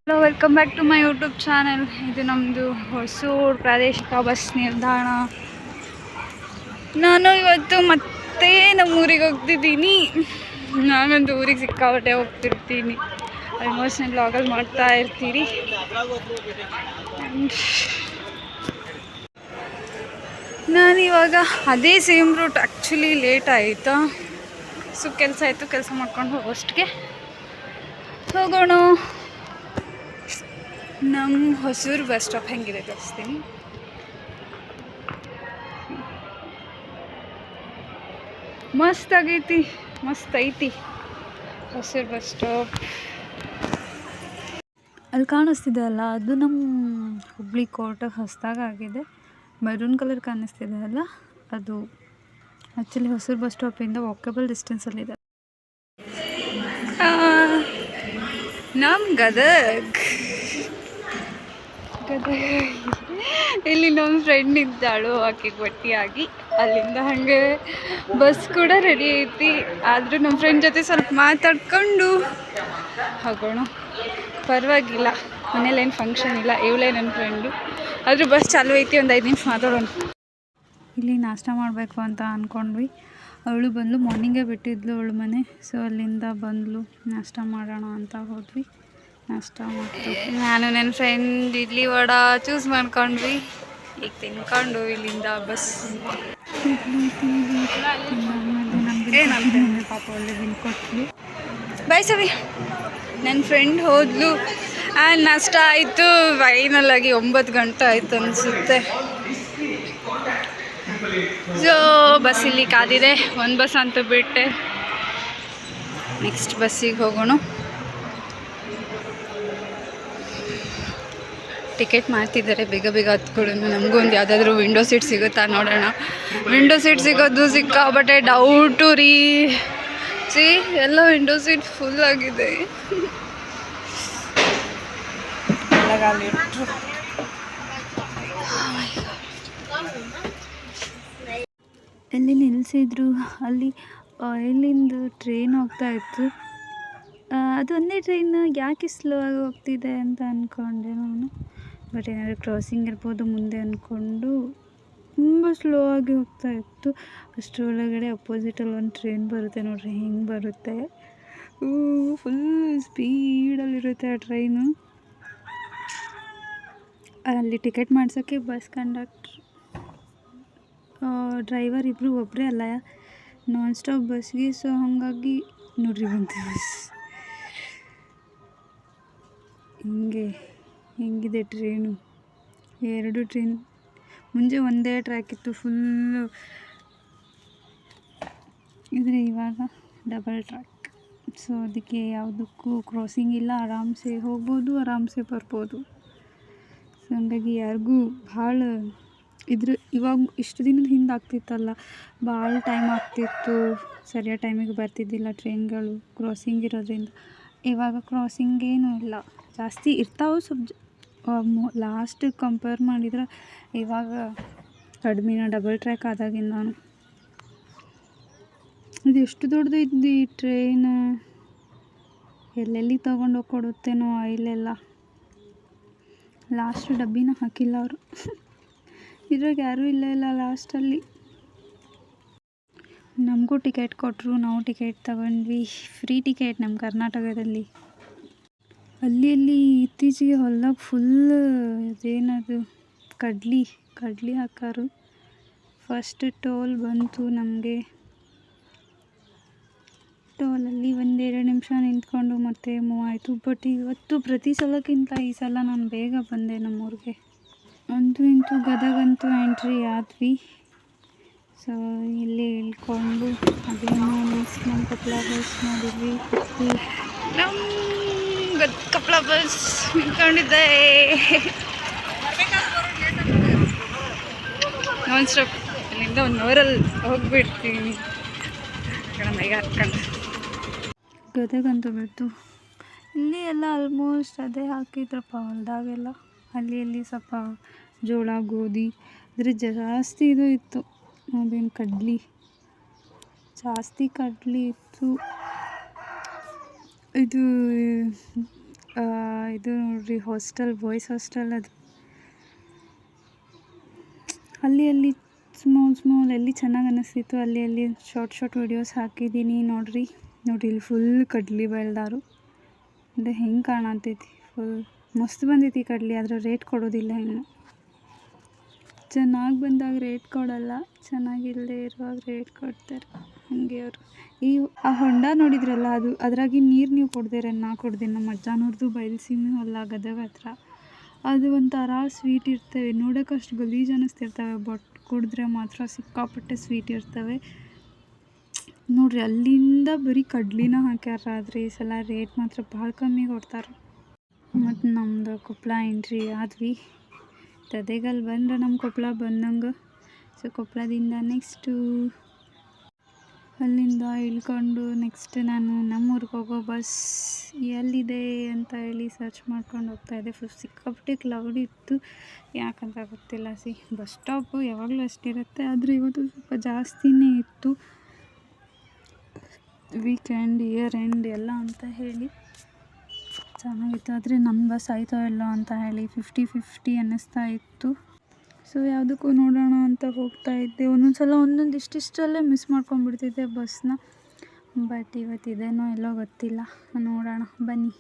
Hello, welcome back to my YouTube channel. ಇದು ನಮ್ಮದು ಹೊಸೂರು ಪ್ರಾದೇಶಿಕ ಬಸ್ ನಿಲ್ದಾಣ. ನಾನು ಇವತ್ತು ಮತ್ತೆ ನಮ್ಮೂರಿಗೆ ಹೋಗ್ತಿದ್ದೀನಿ. ನಾನೊಂದು ಊರಿಗೆ ಸಿಕ್ಕಾಪಟ್ಟೆ ಹೋಗ್ತಿರ್ತೀನಿ. ಆಲ್ಮೋಸ್ಟ್ ನಾನು ವ್ಲಾಗಲ್ಲಿ ಮಾಡ್ತಾ ಇರ್ತೀರಿ. ನಾನಿವಾಗ ಅದೇ ಸೇಮ್ ರೂಟ್. ಆ್ಯಕ್ಚುಲಿ ಲೇಟ್ ಆಯಿತಾ, ಸೊ ಕೆಲಸ ಆಯಿತು. ಕೆಲಸ ಮಾಡ್ಕೊಂಡು ಹೋಗೋಷ್ಟಕ್ಕೆ ಹೋಗೋಣ. ನಮ್ಮ ಹೊಸೂರು ಬಸ್ ಸ್ಟಾಪ್ ಹೆಂಗಿದೆ ತೋರಿಸ್ತೀನಿ. ಮಸ್ತ್ ಆಗೈತಿ, ಮಸ್ತ್ ಐತಿ ಹೊಸೂರು ಬಸ್ ಸ್ಟಾಪ್. ಅಲ್ಲಿ ಕಾಣಿಸ್ತಿದೆ ಅಲ್ಲ, ಅದು ನಮ್ಮ ಹುಬ್ಳಿ ಕೋರ್ಟ್ ಹೊಸದಾಗಿ ಆಗಿದೆ. ಮೆರೂನ್ ಕಲರ್ ಕಾಣಿಸ್ತಿದೆ ಅಲ್ಲ, ಅದು ಆ್ಯಕ್ಚುಲಿ ಹೊಸೂರು ಬಸ್ ಸ್ಟಾಪಿಂದ ವಾಕಬಲ್ ಡಿಸ್ಟೆನ್ಸಲ್ಲಿದೆ. ನಮ್ಮ ಗದಗ ಇಲ್ಲಿ ನಮ್ಮ ಫ್ರೆಂಡ್ ಇದ್ದಾಳು, ಆಕೆಗೆ ಬಟ್ಟಿಯಾಗಿ. ಅಲ್ಲಿಂದ ಹಾಗೆ ಬಸ್ ಕೂಡ ರೆಡಿ ಐತಿ. ಆದರೂ ನಮ್ಮ ಫ್ರೆಂಡ್ ಜೊತೆ ಸ್ವಲ್ಪ ಮಾತಾಡ್ಕೊಂಡು ಹೋಗೋಣ. ಪರವಾಗಿಲ್ಲ, ಮನೇಲೇನು ಫಂಕ್ಷನ್ ಇಲ್ಲ, ಇವಳೇ ನನ್ನ ಫ್ರೆಂಡು. ಆದರೂ ಬಸ್ ಚಾಲು ಐತಿ, ಒಂದು 5 ನಿಮಿಷ ಮಾತಾಡೋಣ. ಇಲ್ಲಿ ನಾಷ್ಟ ಮಾಡಬೇಕು ಅಂತ ಅಂದ್ಕೊಂಡ್ವಿ. ಅವಳು ಬಂದು ಮಾರ್ನಿಂಗೇ ಬಿಟ್ಟಿದ್ಲು ಅವಳು ಮನೆ. ಸೊ ಅಲ್ಲಿಂದ ಬಂದಳು, ನಾಷ್ಟ ಮಾಡೋಣ ಅಂತ ಹೋದ್ವಿ. ನಾಷ್ಟ ಮಾಡ್ತು. ನಾನು ನನ್ನ ಫ್ರೆಂಡ್ ಇಡ್ಲಿ ವಡಾ ಚೂಸ್ ಮಾಡ್ಕೊಂಡ್ವಿ. ಈಗ ತಿನ್ಕೊಂಡು ಇಲ್ಲಿಂದ ಬಸ್ ಪಾಪ ಒಳ್ಳೆ ಬಿಲ್ ಕೊಟ್ವಿ. ಬಾಯ್ ಸವಿ. ನನ್ನ ಫ್ರೆಂಡ್ ಹೋದ್ಲು. ನಾಷ್ಟ ಆಯಿತು. ಫೈನಲ್ ಆಗಿ 9 ಗಂಟೆ ಆಯಿತು ಅನಿಸುತ್ತೆ. ಸೊ ಬಸ್ ಇಲ್ಲಿ ಕಾದಿದೆ. ಒಂದು ಬಸ್ ಅಂತೂ ಬಿಟ್ಟೆ, ನೆಕ್ಸ್ಟ್ ಬಸ್ಸಿಗೆ ಹೋಗೋಣ. ಟಿಕೆಟ್ ಮಾಡ್ತಿದ್ದಾರೆ, ಬೇಗ ಬೇಗ ಹತ್ಕೊಳ್ಳೋಣ. ನಮಗೂ ಒಂದು ಯಾವುದಾದ್ರೂ ವಿಂಡೋ ಸೀಟ್ ಸಿಗುತ್ತಾ ನೋಡೋಣ. ವಿಂಡೋ ಸೀಟ್ ಸಿಗೋದು ಸಿಕ್ಕಾಬಟ್ಟೆ ಡೌಟು ರೀ. ಎಲ್ಲ ವಿಂಡೋ ಸೀಟ್ ಫುಲ್ ಆಗಿದೆ. ಎಲ್ಲಿ ನಿಲ್ಲಿಸಿದ್ರು, ಅಲ್ಲಿ ಇಲ್ಲಿಂದ ಟ್ರೈನ್ ಹೋಗ್ತಾ ಇತ್ತು. ಅದು ಒಂದೇ ಟ್ರೈನ್ ಯಾಕೆ ಸ್ಲೋ ಆಗಿ ಹೋಗ್ತಿದೆ ಅಂತ ಅಂದ್ಕೊಂಡೆ ನಾನು. ಬಟ್ ಏನಾದರೂ ಕ್ರಾಸಿಂಗ್ ಇರ್ಬೋದು ಮುಂದೆ ಅಂದ್ಕೊಂಡು ತುಂಬ ಸ್ಲೋ ಆಗಿ ಹೋಗ್ತಾ ಇತ್ತು. ಅಷ್ಟರೊಳಗಡೆ ಅಪೋಸಿಟಲ್ಲಿ ಒಂದು ಟ್ರೈನ್ ಬರುತ್ತೆ ನೋಡ್ರಿ, ಹೆಂಗೆ ಬರುತ್ತೆ. ಫುಲ್ ಸ್ಪೀಡಲ್ಲಿರುತ್ತೆ ಆ ಟ್ರೈನು. ಅಲ್ಲಿ ಟಿಕೆಟ್ ಮಾಡ್ಸೋಕ್ಕೆ ಬಸ್ ಕಂಡಕ್ಟ್ರ್ ಡ್ರೈವರ್ ಇಬ್ಬರು ಒಬ್ಬರೇ ಅಲ್ಲ, ನಾನ್ ಸ್ಟಾಪ್ ಬಸ್ಗೆ. ಸೊ ಹಾಗಾಗಿ ನೋಡ್ರಿ ಬಂತು ಬಸ್. ಹೆಂಗಿದೆ ಟ್ರೈನು. 2 ಟ್ರೈನ್. ಮುಂಚೆ ಒಂದೇ ಟ್ರ್ಯಾಕ್ ಇತ್ತು ಫುಲ್ಲು, ಇದ್ರೆ ಇವಾಗ ಡಬಲ್ ಟ್ರ್ಯಾಕ್. ಸೊ ಅದಕ್ಕೆ ಯಾವುದಕ್ಕೂ ಕ್ರಾಸಿಂಗ್ ಇಲ್ಲ, ಆರಾಮ್ಸೆ ಹೋಗ್ಬೋದು, ಆರಾಮ್ಸೆ ಬರ್ಬೋದು. ಸೊ ಹಂಗಾಗಿ ಯಾರಿಗೂ ಭಾಳ ಇವಾಗ ಇಷ್ಟು ದಿನದ ಹಿಂದೆ ಆಗ್ತಿತ್ತಲ್ಲ, ಭಾಳ ಟೈಮ್ ಆಗ್ತಿತ್ತು, ಸರಿಯಾದ ಟೈಮಿಗೆ ಬರ್ತಿದ್ದಿಲ್ಲ ಟ್ರೈನ್ಗಳು ಕ್ರಾಸಿಂಗ್ ಇರೋದ್ರಿಂದ. ಇವಾಗ ಕ್ರಾಸಿಂಗೇನೂ ಇಲ್ಲ, ಜಾಸ್ತಿ ಇರ್ತಾವೆ ಸ್ವಲ್ಪ. ಲಾಸ್ಟ್ ಕಂಪೇರ್ ಮಾಡಿದ್ರೆ ಇವಾಗ ಕಡಿಮೆನ, ಡಬಲ್ ಟ್ರ್ಯಾಕ್ ಆದಾಗಿಂದ. ಇದು ಎಷ್ಟು ದೊಡ್ಡದು ಇದ್ದು ಈ ಟ್ರೈನ್, ಎಲ್ಲೆಲ್ಲಿ ತೊಗೊಂಡು ಹೋಗಿ ಕೊಡುತ್ತೇನೋ ಇಲ್ಲೆಲ್ಲ. ಲಾಸ್ಟ್ ಡಬ್ಬಿನ ಹಾಕಿಲ್ಲ ಅವರು. ಇದ್ರಾಗ ಯಾರೂ ಇಲ್ಲ ಲಾಸ್ಟಲ್ಲಿ. ನಮಗೂ ಟಿಕೆಟ್ ಕೊಟ್ಟರು, ನಾವು ಟಿಕೆಟ್ ತಗೊಂಡ್ವಿ. ಫ್ರೀ ಟಿಕೆಟ್ ನಮ್ಮ ಕರ್ನಾಟಕದಲ್ಲಿ. ಅಲ್ಲಿ ಇತ್ತೀಚೆಗೆ ಹೊಲ್ದಾಗ ಫುಲ್ ಇದೇನದು ಕಡ್ಲಿ ಹಾಕಾರು. ಫಸ್ಟ್ ಟೋಲ್ ಬಂತು ನಮಗೆ. ಟೋಲಲ್ಲಿ 1-2 ನಿಮಿಷ ನಿಂತ್ಕೊಂಡು ಮತ್ತೆ ಮೂವ್ ಆಯಿತು. ಬಟ್ ಇವತ್ತು ಪ್ರತಿ ಸಲಕ್ಕಿಂತ ಈ ಸಲ ನಾನು ಬೇಗ ಬಂದೆ ನಮ್ಮೂರಿಗೆ. ಇಂತೂ ಗದಗಂತೂ ಎಂಟ್ರಿ ಆದ್ವಿ. ಸೊ ಇಲ್ಲೇ ಇಳ್ಕೊಂಡು ಅದೇನೋ ನಮ್ಮ ಕೊಪ್ಪಳ ಬಸ್ ನೋಡಿದ್ವಿ. ನಮ್ಮ ಕೊಪ್ಪಳ ಬಸ್ ನಿಂತ್ಕೊಂಡಿದ್ದೆ. Nonstop. ಇಲ್ಲಿಂದ 1 ಅವರಲ್ಲಿ ಹೋಗ್ಬಿಡ್ತೀನಿ ಮೈಗೆ ಹಾಕ್ಕೊಂಡು. ಗದಗಂತೂ ಬಿಟ್ಟು ಇಲ್ಲಿ ಎಲ್ಲ ಆಲ್ಮೋಸ್ಟ್ ಅದೇ ಹಾಕಿದ್ರಪ್ಪ ಹೊಲ್ದಾಗೆಲ್ಲ. ಅಲ್ಲಿ ಸ್ವಲ್ಪ ಜೋಳ, ಗೋಧಿ, ಆದರೆ ಜಾಸ್ತಿ ಇದು ಇತ್ತು. ಅದೇನು ಜಾಸ್ತಿ ಕಡ್ಲಿ ಇತ್ತು. ಇದು ಇದು ನೋಡ್ರಿ ಹಾಸ್ಟೆಲ್, ಬಾಯ್ಸ್ ಹಾಸ್ಟೆಲ್ ಅದು. ಅಲ್ಲಿ ಸ್ಮಾಲ್ ಎಲ್ಲಿ ಚೆನ್ನಾಗಿ ಅನ್ನಿಸ್ತಿತ್ತು ಅಲ್ಲಿ ಶಾರ್ಟ್ ವೀಡಿಯೋಸ್ ಹಾಕಿದ್ದೀನಿ ನೋಡ್ರಿ ಇಲ್ಲಿ ಫುಲ್ ಕಡ್ಲಿ ಬೆಳ್ದಾರು. ಅದೇ ಹೆಂಗೆ ಕಾಣತೈತಿ, ಫುಲ್ ಮಸ್ತ್ ಬಂದೈತಿ ಕಡ್ಲಿ. ಆದರೆ ರೇಟ್ ಕೊಡೋದಿಲ್ಲ, ಇನ್ನು ಚೆನ್ನಾಗಿ ಬಂದಾಗ ರೇಟ್ ಕೊಡಲ್ಲ, ಚೆನ್ನಾಗಿಲ್ಲದೆ ಇರುವಾಗ ರೇಟ್ ಕೊಡ್ತಾರೆ. ಹಾಗೆ ಅವರು ಆ ಹೊಂಡ ನೋಡಿದ್ರಲ್ಲ, ಅದ್ರಾಗಿ ನೀರು ನೀವು ಕೊಡ್ದಿರ ನಾ ಕೊಡ್ದೆ. ನಮ್ಮ ಅಜ್ಜನವ್ರದ್ದು ಬಯಲುಸೀಮೆ ಹೊಲ ಗದಗ ಹತ್ರ. ಅದು ಒಂಥರ ಸ್ವೀಟ್ ಇರ್ತವೆ, ನೋಡೋಕೆ ಅಷ್ಟು ಗಲೀಜು ಅನ್ನಿಸ್ತಿರ್ತವೆ, ಬಟ್ ಕುಡಿದ್ರೆ ಮಾತ್ರ ಸಿಕ್ಕಾಪಟ್ಟೆ ಸ್ವೀಟ್ ಇರ್ತವೆ ನೋಡ್ರಿ. ಅಲ್ಲಿಂದ ಬರೀ ಕಡ್ಲಿನ ಹಾಕ್ಯಾರ, ಆದರೆ ಈ ಸಲ ರೇಟ್ ಮಾತ್ರ ಭಾಳ ಕಮ್ಮಿ ಕೊಡ್ತಾರೆ. ಮತ್ತು ನಮ್ಮದು ಕೊಪ್ಪಳ ಎಂಟ್ರಿ ಆದ್ವಿ. ತದೇಗಲ್ಲಿ ಬಂದ್ರೆ ನಮ್ಮ ಕೊಪ್ಪಳ ಬಂದಂಗೆ. ಸೊ ಕೊಪ್ಪಳದಿಂದ ನೆಕ್ಸ್ಟು ಅಲ್ಲಿಂದ ಇಳ್ಕೊಂಡು ನೆಕ್ಸ್ಟ್ ನಾನು ನಮ್ಮೂರಿಗೆ ಹೋಗೋ ಬಸ್ ಎಲ್ಲಿದೆ ಅಂತ ಹೇಳಿ ಸರ್ಚ್ ಮಾಡ್ಕೊಂಡು ಹೋಗ್ತಾಯಿದ್ದೆ. ಸಿಕ್ಕಾಪಟ್ಟೆ ಕ್ಲೌಡ್ ಇತ್ತು, ಯಾಕಂತ ಗೊತ್ತಿಲ್ಲ. ಬಸ್ ಸ್ಟಾಪು ಯಾವಾಗಲೂ ಅಷ್ಟಿರುತ್ತೆ, ಆದರೆ ಇವತ್ತು ಸ್ವಲ್ಪ ಜಾಸ್ತಿನೇ ಇತ್ತು. ವೀಕೆಂಡ್, ಇಯರ್ ಎಂಡ್ ಎಲ್ಲ ಅಂತ ಹೇಳಿ ಚೆನ್ನಾಗಿತ್ತು. ಆದರೆ ನನ್ನ ಬಸ್ ಆಯ್ತೋ ಇಲ್ಲ ಅಂತ ಹೇಳಿ 50-50 ಅನ್ನಿಸ್ತಾ ಇತ್ತು. ಸೊ ಯಾವುದಕ್ಕೂ ನೋಡೋಣ ಅಂತ ಹೋಗ್ತಾ ಇದ್ದೆ. ಒಂದೊಂದು ಇಷ್ಟಿಷ್ಟರಲ್ಲೇ ಮಿಸ್ ಮಾಡ್ಕೊಂಡ್ಬಿಡ್ತಿದ್ದೆ ಬಸ್ನ. ಬಟ್ ಇವತ್ತಿದೇನೋ ಎಲ್ಲೋ ಗೊತ್ತಿಲ್ಲ, ನೋಡೋಣ ಬನ್ನಿ.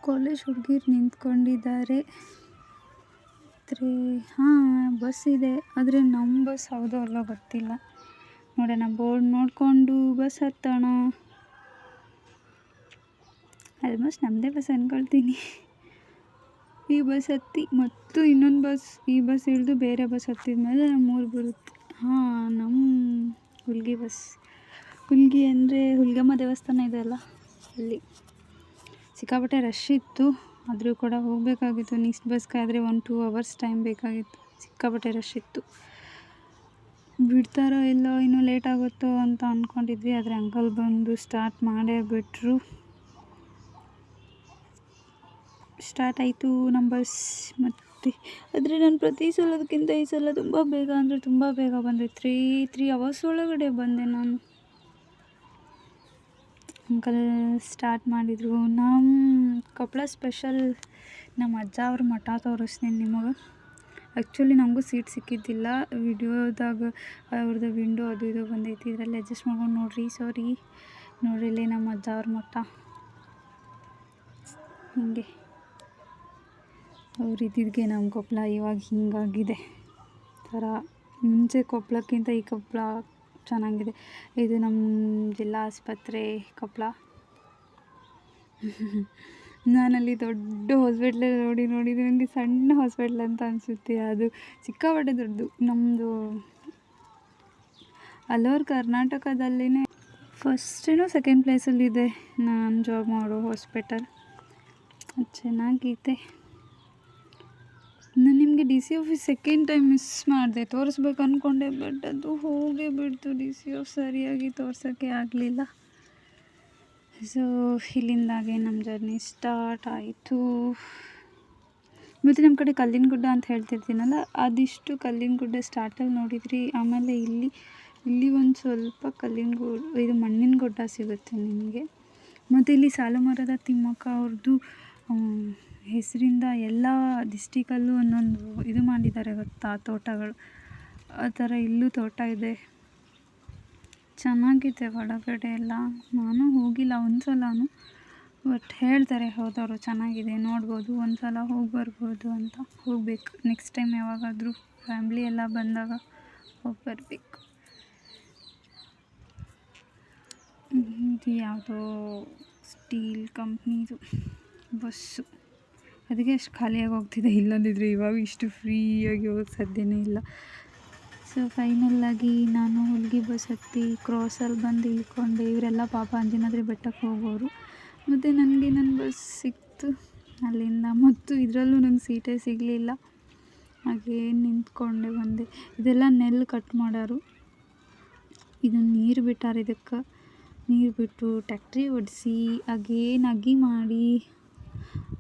ಕಾಲೇಜ್ ಹುಡುಗಿರು ನಿಂತ್ಕೊಂಡಿದ್ದಾರೆ. ಬಸ್ ಇದೆ, ಆದರೆ ನಮ್ಮ ಬಸ್ ಹೌದೋ ಅಲ್ಲೋ ಗೊತ್ತಿಲ್ಲ. ನೋಡೋಣ, ಬೋರ್ಡ್ ನೋಡಿಕೊಂಡು ಬಸ್ ಹತ್ತೋಣ. ಆಲ್ಮೋಸ್ಟ್ ನಮ್ಮದೇ ಬಸ್ ಅಂದ್ಕೊಳ್ತೀನಿ. ಈ ಬಸ್ ಹತ್ತಿ ಮತ್ತು ಇನ್ನೊಂದು ಬಸ್, ಈ ಬಸ್ ಇಳಿದು ಬೇರೆ ಬಸ್ ಹತ್ತಿದ್ಮೇಲೆ ನಮ್ಮೂರು ಬರುತ್ತೆ. ನಮ್ಮ ಹುಲ್ಗಿ ಬಸ್. ಹುಲ್ಗಿ ಅಂದರೆ ಹುಲ್ಗಮ್ಮ ದೇವಸ್ಥಾನ ಇದೆಯಲ್ಲ, ಅಲ್ಲಿ ಸಿಕ್ಕಾಪಟ್ಟೆ ರಶ್ ಇತ್ತು. ಆದರೂ ಕೂಡ ಹೋಗಬೇಕಾಗಿತ್ತು. ನೆಕ್ಸ್ಟ್ ಬಸ್ಗೆ ಆದರೆ 1-2 ಅವರ್ಸ್ ಟೈಮ್ ಬೇಕಾಗಿತ್ತು. ಸಿಕ್ಕಾಪಟ್ಟೆ ರಶ್ ಇತ್ತು. ಬಿಡ್ತಾರೋ ಇಲ್ಲೋ, ಇನ್ನೂ ಲೇಟ್ ಆಗುತ್ತೋ ಅಂತ ಅಂದ್ಕೊಂಡಿದ್ವಿ. ಆದರೆ ಅಂಕಲ್ ಬಂದು ಸ್ಟಾರ್ಟ್ ಮಾಡೇ ಬಿಟ್ಟರು. ಸ್ಟಾರ್ಟ್ ಆಯಿತು ನಮ್ಮ ಬಸ್. ಆದರೆ ನಾನು ಪ್ರತಿ ಸಲದಕ್ಕಿಂತ ಈ ಸಲ ತುಂಬ ಬೇಗ ಅಂದರೆ ತುಂಬ ಬೇಗ ಬಂದೆ. 3 ಅವರ್ಸ್ ಒಳಗಡೆ ಬಂದೆ ನಾನು. ಅಂಕಲ್ ಸ್ಟಾರ್ಟ್ ಮಾಡಿದರು. ನಮ್ಮ ಕೊಪ್ಪಳ ಸ್ಪೆಷಲ್ ನಮ್ಮ ಅಜ್ಜ ಅವ್ರ ಮಠ ತೋರಿಸ್ತೀನಿ ನಿಮಗೆ. ಆ್ಯಕ್ಚುಲಿ ನನಗೂ ಸೀಟ್ ಸಿಕ್ಕಿದ್ದಿಲ್ಲ. ವಿಡಿಯೋದಾಗ ಅವ್ರದ್ದು ವಿಂಡೋ ಅದು ಇದು ಬಂದೈತಿ, ಇದರಲ್ಲಿ ಅಡ್ಜಸ್ಟ್ ಮಾಡ್ಕೊಂಡು ನೋಡ್ರಿ. ನೋಡ್ರಿ ಇಲ್ಲಿ ನಮ್ಮ ಅಜ್ಜ ಅವ್ರ ಮಠ. ಹೀಗೆ ಅವ್ರು ಇದ್ದಿದ್ದಕ್ಕೆ ನಮ್ಮ ಕೊಪ್ಪಳ ಇವಾಗ ಹಿಂಗಾಗಿದೆ ಥರ. ಮುಂಚೆ ಕೊಪ್ಪಳಕ್ಕಿಂತ ಈ ಕೊಪ್ಪಳ ಚೆನ್ನಾಗಿದೆ. ಇದು ನಮ್ಮ ಜಿಲ್ಲಾ ಆಸ್ಪತ್ರೆ ಕೊಪ್ಪಳ. ನಾನಲ್ಲಿ ದೊಡ್ಡ ಹಾಸ್ಪಿಟ್ಲ್ ನೋಡಿದ್ದು ನನಗೆ ಸಣ್ಣ ಹಾಸ್ಪಿಟ್ಲ್ ಅಂತ ಅನಿಸುತ್ತೆ. ಅದು ಸಿಕ್ಕಾಪಟ್ಟೆ ದೊಡ್ಡದು. ನಮ್ಮದು ಅಲ್ಲೋರ್ ಕರ್ನಾಟಕದಲ್ಲೇ ಫಸ್ಟೇನೋ ಸೆಕೆಂಡ್ ಪ್ಲೇಸಲ್ಲಿದೆ ನಾನು ಜಾಬ್ ಮಾಡೋ ಹಾಸ್ಪಿಟಲ್. ಅದು ಚೆನ್ನಾಗಿದೆ. ನಾನು ನಿಮಗೆ D C office second time miss ಮಾಡಿದೆ, ತೋರಿಸ್ಬೇಕು ಅಂದ್ಕೊಂಡೆ. ಬಟ್ ಅದು ಹೋಗೇ ಬಿಡ್ತು. ಡಿ ಸಿ ಆಫ್ ಸರಿಯಾಗಿ ತೋರ್ಸೋಕ್ಕೆ ಆಗಲಿಲ್ಲ. ಸೊ ಇಲ್ಲಿಂದಾಗೆ ನಮ್ಮ ಜರ್ನಿ ಸ್ಟಾರ್ಟ್ ಆಯಿತು. ಮತ್ತು ನಮ್ಮ ಕಡೆ ಕಲ್ಲಿನ ಗುಡ್ಡ ಅಂತ ಹೇಳ್ತಿರ್ತೀನಲ್ಲ, ಅದಿಷ್ಟು ಕಲ್ಲಿನ ಗುಡ್ಡ ಸ್ಟಾರ್ಟಲ್ಲಿ ನೋಡಿದ್ರಿ. ಆಮೇಲೆ ಇಲ್ಲಿ ಒಂದು ಸ್ವಲ್ಪ ಇದು ಮಣ್ಣಿನ ಗುಡ್ಡ ಸಿಗುತ್ತೆ ನಿಮಗೆ. ಮತ್ತು ಇಲ್ಲಿ ಸಾಲುಮರದ ತಿಮ್ಮಕ್ಕ ಅವ್ರದ್ದು ಹೆಸರಿಂದ ಎಲ್ಲ ಡಿಸ್ಟಿಕಲ್ಲೂ ಒಂದೊಂದು ಇದು ಮಾಡಿದ್ದಾರೆ ಗೊತ್ತಾ, ತೋಟಗಳು. ಆ ಥರ ಇಲ್ಲೂ ತೋಟ ಇದೆ, ಚೆನ್ನಾಗಿದೆ ಒಳಗಡೆ ಎಲ್ಲ. ನಾನು ಹೋಗಿಲ್ಲ ಒಂದು ಸಲನೂ, ಬಟ್ ಹೇಳ್ತಾರೆ ಹೋದವರು ಚೆನ್ನಾಗಿದೆ, ನೋಡ್ಬೋದು, ಒಂದು ಸಲ ಹೋಗಿ ಬರ್ಬೋದು ಅಂತ. ಹೋಗ್ಬೇಕು ನೆಕ್ಸ್ಟ್ ಟೈಮ್ ಯಾವಾಗಾದರೂ ಫ್ಯಾಮ್ಲಿ ಎಲ್ಲ ಬಂದಾಗ ಹೋಗಿ ಬರಬೇಕು. ಇದು ಯಾವುದೋ ಸ್ಟೀಲ್ ಕಂಪ್ನಿದು ಬಸ್ಸು, ಅದಕ್ಕೆ ಅಷ್ಟು ಖಾಲಿಯಾಗಿ ಹೋಗ್ತಿದೆ. ಇಲ್ಲಂದಿದ್ರೆ ಇವಾಗ ಇಷ್ಟು ಫ್ರೀಯಾಗಿ ಹೋಗೋಕ್ಕೆ ಸಾಧ್ಯನೇ ಇಲ್ಲ. ಸೊ ಫೈನಲ್ಲಾಗಿ ನಾನು ಹುಲ್ಗಿ ಬಸ್ ಹತ್ತಿ ಕ್ರಾಸಲ್ಲಿ ಬಂದು ಇಳ್ಕೊಂಡೆ. ಇವರೆಲ್ಲ ಪಾಪ ಅಂಜನಾದ್ರಿ ಬೆಟ್ಟಕ್ಕೆ ಹೋಗೋರು. ಮತ್ತು ನನಗೆ ನನ್ನ ಬಸ್ ಸಿಕ್ತು ಅಲ್ಲಿಂದ. ಮತ್ತು ಇದರಲ್ಲೂ ನಂಗೆ ಸೀಟೇ ಸಿಗಲಿಲ್ಲ, ಹಾಗೇ ನಿಂತ್ಕೊಂಡೆ ಬಂದೆ. ಇದೆಲ್ಲ ನೆಲ್ಲು ಕಟ್ ಮಾಡೋರು. ಇದನ್ನು ನೀರು ಬಿಟ್ಟಾರ, ಇದಕ್ಕೆ ನೀರು ಬಿಟ್ಟು ಟ್ಯಾಕ್ಟ್ರಿ ಓಡಿಸಿ ಹಾಗೇನು ಅಗಿ ಮಾಡಿ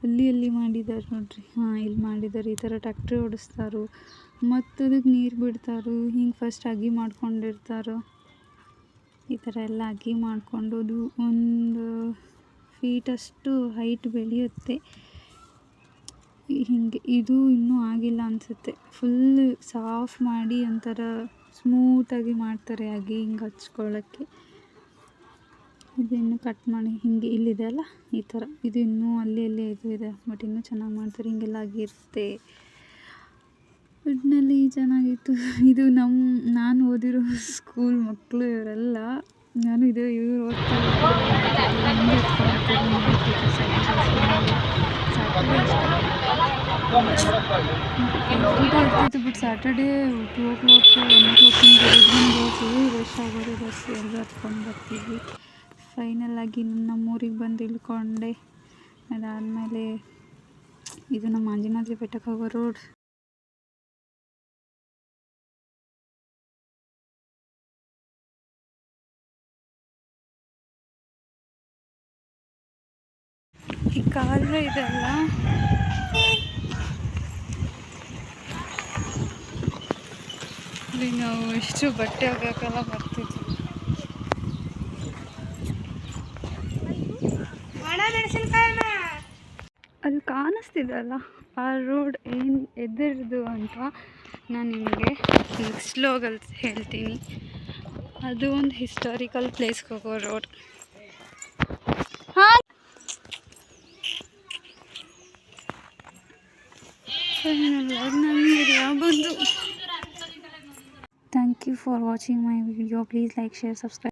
ಅಲ್ಲಿ ಮಾಡಿದ್ದಾರೆ ನೋಡ್ರಿ. ಇಲ್ಲಿ ಮಾಡಿದ್ದಾರೆ. ಈ ಥರ ಟ್ಯಾಕ್ಟ್ರಿ ಓಡಿಸ್ತಾರೋ ಮತ್ತು ಅದಕ್ಕೆ ನೀರು ಬಿಡ್ತಾರೋ. ಹಿಂಗೆ ಫಸ್ಟ್ ಅಗಿ ಮಾಡ್ಕೊಂಡಿರ್ತಾರೋ. ಈ ಥರ ಎಲ್ಲ ಅಗಿ ಮಾಡಿಕೊಂಡು ಅದು ಒಂದು ಫೀಟಷ್ಟು ಹೈಟ್ ಬೆಳೆಯುತ್ತೆ. ಹೀಗೆ ಇದು ಇನ್ನೂ ಆಗಿಲ್ಲ ಅನಿಸುತ್ತೆ. ಫುಲ್ ಸಾಫ್ ಮಾಡಿ ಒಂಥರ ಸ್ಮೂತಾಗಿ ಮಾಡ್ತಾರೆ ಅಗಿ ಹಿಂಗೆ ಹಚ್ಕೊಳ್ಳೋಕ್ಕೆ. ಇದು ಇನ್ನೂ ಕಟ್ ಮಾಡಿ ಹಿಂಗೆ ಇಲ್ಲಿದೆ ಅಲ್ಲ ಈ ಥರ, ಇದು ಇನ್ನೂ ಅಲ್ಲಿ ಇದು ಇದೆ, ಬಟ್ ಇನ್ನೂ ಚೆನ್ನಾಗಿ ಮಾಡ್ತಾರೆ. ಹಿಂಗೆಲ್ಲ ಆಗಿರುತ್ತೆ. ಒಟ್ಟಿನಲ್ಲಿ ಚೆನ್ನಾಗಿತ್ತು. ಇದು ನಾನು ಓದಿರೋ ಸ್ಕೂಲ್ ಮಕ್ಕಳು ಇವರೆಲ್ಲ. ನಾನು ಇವರು ಓದ್ತಾ ಇರ್ತಿತ್ತು. ಬಟ್ ಸ್ಯಾಟರ್ಡೇ 2 o'clock 1 o'clock ಹಿಂಗೆ ಫುಲ್ ರಶ್ ಆಗೋದು ಬಸ್ ಎಲ್ಲ ಹತ್ಕೊಂಡು ಬರ್ತಿದ್ವಿ. ಫೈನಲಾಗಿ ನಮ್ಮೂರಿಗೆ ಬಂದು ಇಳ್ಕೊಂಡೆ. ಅದಾದಮೇಲೆ ಇದು ನಮ್ಮ ಅಂಜನಾದ್ರಿ ಬೆಟ್ಟಕ್ಕೆ ಹೋಗೋ ರೋಡ್. ಈ ಕಾಲುವೆ ಇದೆಲ್ಲ ಇಲ್ಲಿ ನಾವು ಎಷ್ಟು ಬಟ್ಟೆ ಒಗ್ಯೋಕ್ಕೆಲ್ಲ ಬರ್ತಿದ್ವಿ. ಅಲ್ಲಿ ಕಾಣಿಸ್ತಿದಲ್ಲ ಆ ರೋಡ್ ಏನು ಎದುರ್ದು ಅಂತ ನಾನು ನಿಮಗೆ ನೆಕ್ಸ್ಟ್ ವ್ಲಾಗಲ್ಲಿ ಹೇಳ್ತೀನಿ. ಅದು ಒಂದು ಹಿಸ್ಟಾರಿಕಲ್ ಪ್ಲೇಸ್ಗೆ ಹೋಗೋ ರೋಡ್. ಹಾಂ, ಬಂದು thank you for watching my video. Please like, share, subscribe.